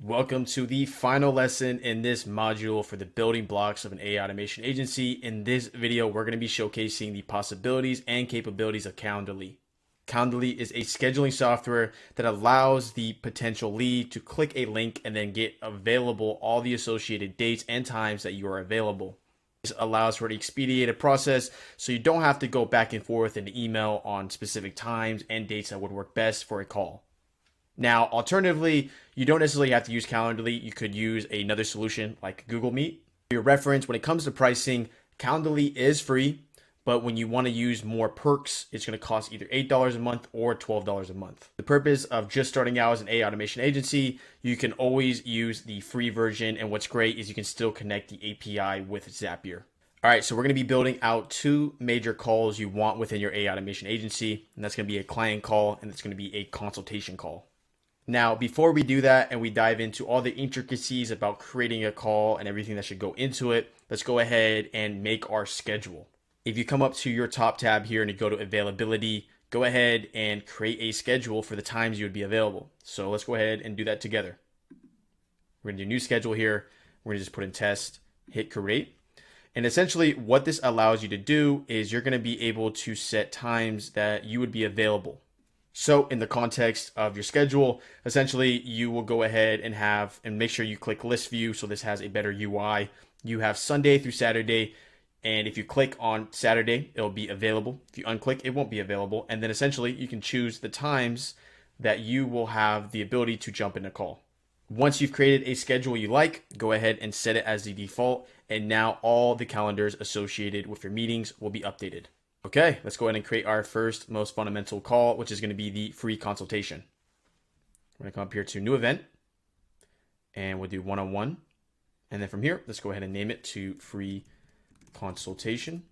Welcome to the final lesson in this module for the building blocks of an AI automation agency. In this video, we're going to be showcasing the possibilities and capabilities of Calendly. Calendly is a scheduling software that allows the potential lead to click a link and then get available all the associated dates and times that you are available. This allows for an expedited process so you don't have to go back and forth in the email on specific times and dates that would work best for a call. Now, alternatively, you don't necessarily have to use Calendly. You could use another solution like Google Meet. For your reference, when it comes to pricing, Calendly is free, but when you want to use more perks, it's going to cost either $8 a month or $12 a month. The purpose of just starting out as an AI automation agency, you can always use the free version, and what's great is you can still connect the API with Zapier. All right, so we're going to be building out two major calls you want within your AI automation agency, and that's going to be a client call and it's going to be a consultation call. Now, before we do that and we dive into all the intricacies about creating a call and everything that should go into it, let's go ahead and make our schedule. If you come up to your top tab here and you go to availability, go ahead and create a schedule for the times you would be available. So let's go ahead and do that together. We're gonna do new schedule here. We're gonna just put in test, hit create. And essentially what this allows you to do is you're gonna be able to set times that you would be available. So in the context of your schedule, essentially you will go ahead and make sure you click list view so this has a better UI. You have Sunday through Saturday, and if you click on Saturday, it'll be available. If you unclick, it won't be available. And then essentially you can choose the times that you will have the ability to jump in a call. Once you've created a schedule you like, go ahead and set it as the default. And now all the calendars associated with your meetings will be updated. Okay, let's go ahead and create our first most fundamental call, which is going to be the free consultation. We're going to come up here to new event and we'll do one-on-one. And then from here, let's go ahead and name it to free consultation.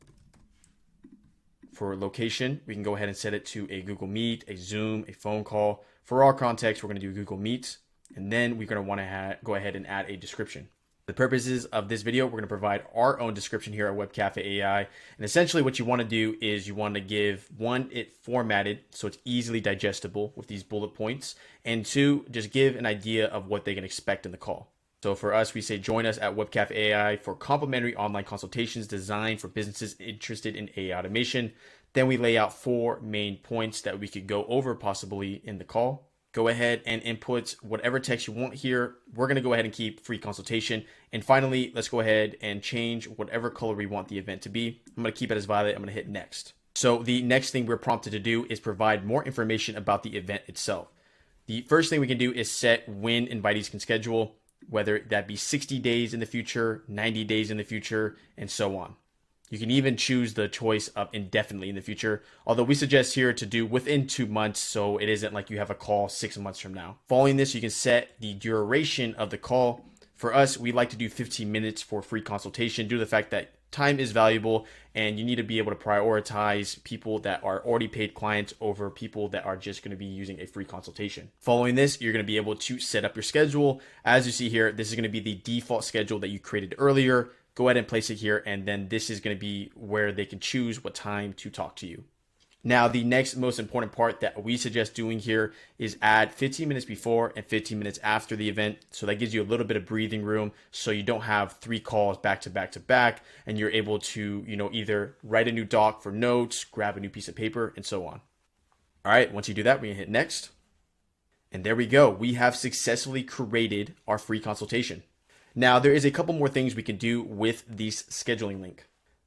For location, we can go ahead and set it to a Google Meet, a Zoom, a phone call. For our context, we're going to do Google Meet. And then we're going to want to go ahead and add a description. The purposes of this video, we're going to provide our own description here at Web Cafe AI. And essentially what you want to do is you want to give it formatted so it's easily digestible with these bullet points. And two, just give an idea of what they can expect in the call. So for us, we say join us at Web Cafe AI for complimentary online consultations designed for businesses interested in AI automation. Then we lay out 4 main points that we could go over possibly in the call. Go ahead and input whatever text you want here. We're going to go ahead and keep free consultation. And finally, let's go ahead and change whatever color we want the event to be. I'm going to keep it as violet. I'm going to hit next. So the next thing we're prompted to do is provide more information about the event itself. The first thing we can do is set when invitees can schedule, whether that be 60 days in the future, 90 days in the future, and so on. You can even choose the choice of indefinitely in the future, although we suggest here to do within 2 months so it isn't like you have a call 6 months from now. Following this, you can set the duration of the call. For us, we like to do 15 minutes for free consultation due to the fact that time is valuable and you need to be able to prioritize people that are already paid clients over people that are just going to be using a free consultation. Following this, you're going to be able to set up your schedule. As you see here, this is going to be the default schedule that you created earlier. Go ahead and place it here, and then this is going to be where they can choose what time to talk to you. Now, the next most important part that we suggest doing here is add 15 minutes before and 15 minutes after the event. So that gives you a little bit of breathing room so you don't have 3 calls back to back to back, and you're able to, either write a new doc for notes, grab a new piece of paper, and so on. All right, once you do that, we can hit next. And there we go. We have successfully created our free consultation. Now, there is a couple more things we can do with this scheduling link.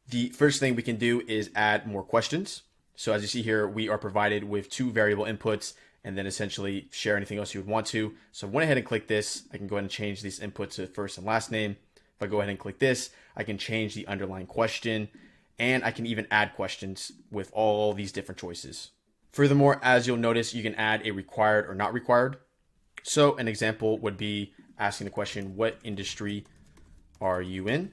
The first thing we can do is add more questions. So as you see here, we are provided with 2 variable inputs and then essentially share anything else you would want to. So I went ahead and click this. I can go ahead and change this input to first and last name. If I go ahead and click this, I can change the underlying question, and I can even add questions with all these different choices. Furthermore, as you'll notice, you can add a required or not required. So an example would be asking the question, what industry are you in?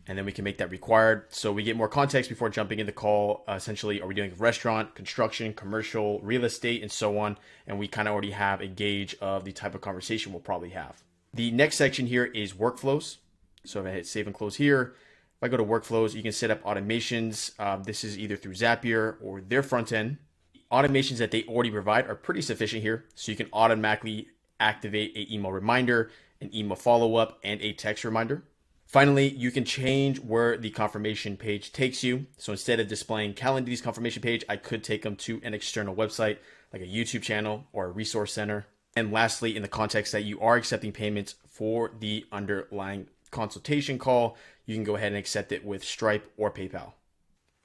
And then we can make that required. So we get more context before jumping in the call. Essentially, are we doing restaurant, construction, commercial, real estate, and so on? And we kind of already have a gauge of the type of conversation we'll probably have. The next section here is workflows. So if I hit save and close here, if I go to workflows, you can set up automations. This is either through Zapier or their front end. Automations that they already provide are pretty sufficient here. So you can automatically activate an email reminder, an email follow-up, and a text reminder. Finally, you can change where the confirmation page takes you. So instead of displaying Calendly's confirmation page, I could take them to an external website like a YouTube channel or a resource center. And lastly, in the context that you are accepting payments for the underlying consultation call, you can go ahead and accept it with Stripe or PayPal.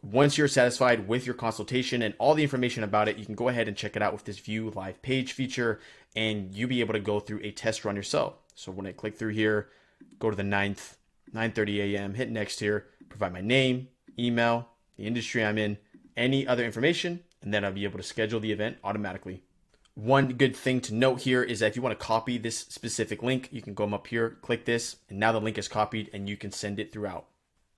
Once you're satisfied with your consultation and all the information about it, you can go ahead and check it out with this View Live Page feature, and you'll be able to go through a test run yourself. So when I click through here, go to the 9th, 9:30 a.m., hit next here, provide my name, email, the industry I'm in, any other information, and then I'll be able to schedule the event automatically. One good thing to note here is that if you want to copy this specific link, you can go up here, click this, and now the link is copied and you can send it throughout.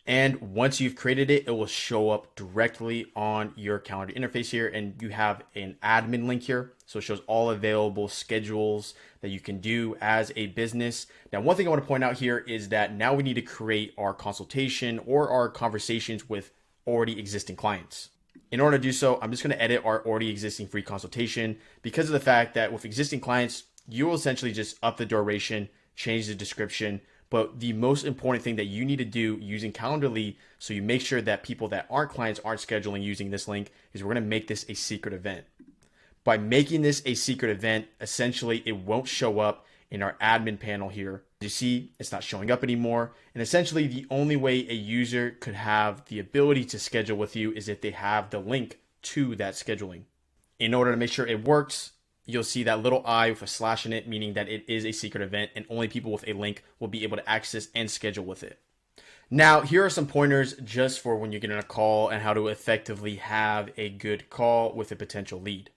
And once you've created it, it will show up directly on your calendar interface here, and you have an admin link here. So it shows all available schedules that you can do as a business. Now, one thing I want to point out here is that now we need to create our consultation or our conversations with already existing clients. In order to do so, I'm just going to edit our already existing free consultation because of the fact that with existing clients, you will essentially just up the duration, change the description. But the most important thing that you need to do using Calendly, so you make sure that people that aren't clients aren't scheduling using this link, is we're going to make this a secret event. By making this a secret event, essentially it won't show up in our admin panel here. You see, it's not showing up anymore. And essentially the only way a user could have the ability to schedule with you is if they have the link to that scheduling. In order to make sure it works, you'll see that little I with a slash in it, meaning that it is a secret event and only people with a link will be able to access and schedule with it. Now, here are some pointers just for when you're getting a call and how to effectively have a good call with a potential lead.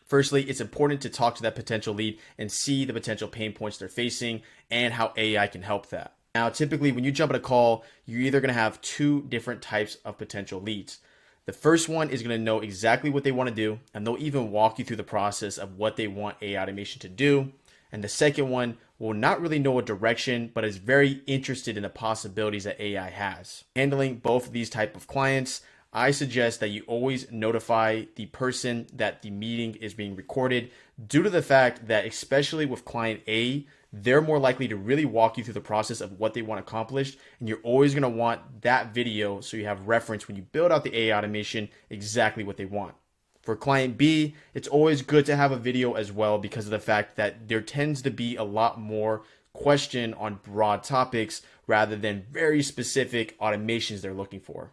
Firstly, it's important to talk to that potential lead and see the potential pain points they're facing and how AI can help that. Now, typically when you jump on a call, you're either going to have two different types of potential leads. The first one is going to know exactly what they want to do, and they'll even walk you through the process of what they want AI automation to do. And the second one will not really know a direction, but is very interested in the possibilities that AI has. Handling both of these type of clients, I suggest that you always notify the person that the meeting is being recorded, due to the fact that especially with client A, they're more likely to really walk you through the process of what they want accomplished. And you're always going to want that video so you have reference when you build out the AI automation exactly what they want. For client B, it's always good to have a video as well because of the fact that there tends to be a lot more question on broad topics rather than very specific automations they're looking for.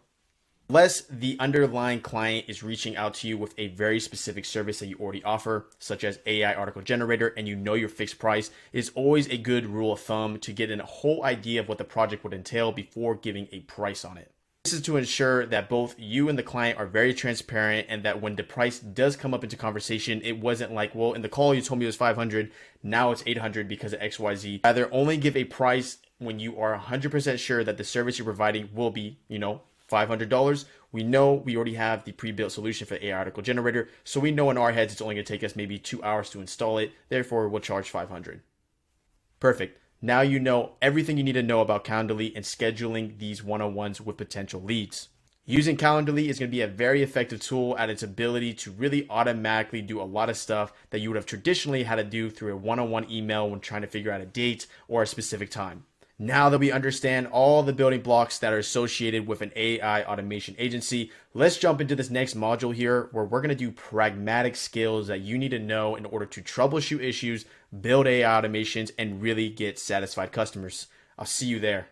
Unless the underlying client is reaching out to you with a very specific service that you already offer, such as AI article generator, and you know your fixed price, is always a good rule of thumb to get a whole idea of what the project would entail before giving a price on it. This is to ensure that both you and the client are very transparent, and that when the price does come up into conversation, it wasn't like, well, in the call you told me it was 500, now it's 800 because of XYZ. Rather, only give a price when you are 100% sure that the service you're providing will be, $500. We know we already have the pre-built solution for the AI article generator, so we know in our heads it's only going to take us maybe 2 hours to install it. Therefore, we'll charge 500. Perfect. Now you know everything you need to know about Calendly and scheduling these one-on-ones with potential leads. Using Calendly is going to be a very effective tool at its ability to really automatically do a lot of stuff that you would have traditionally had to do through a one-on-one email when trying to figure out a date or a specific time. Now that we understand all the building blocks that are associated with an AI automation agency, let's jump into this next module here where we're going to do pragmatic skills that you need to know in order to troubleshoot issues, build AI automations, and really get satisfied customers. I'll see you there.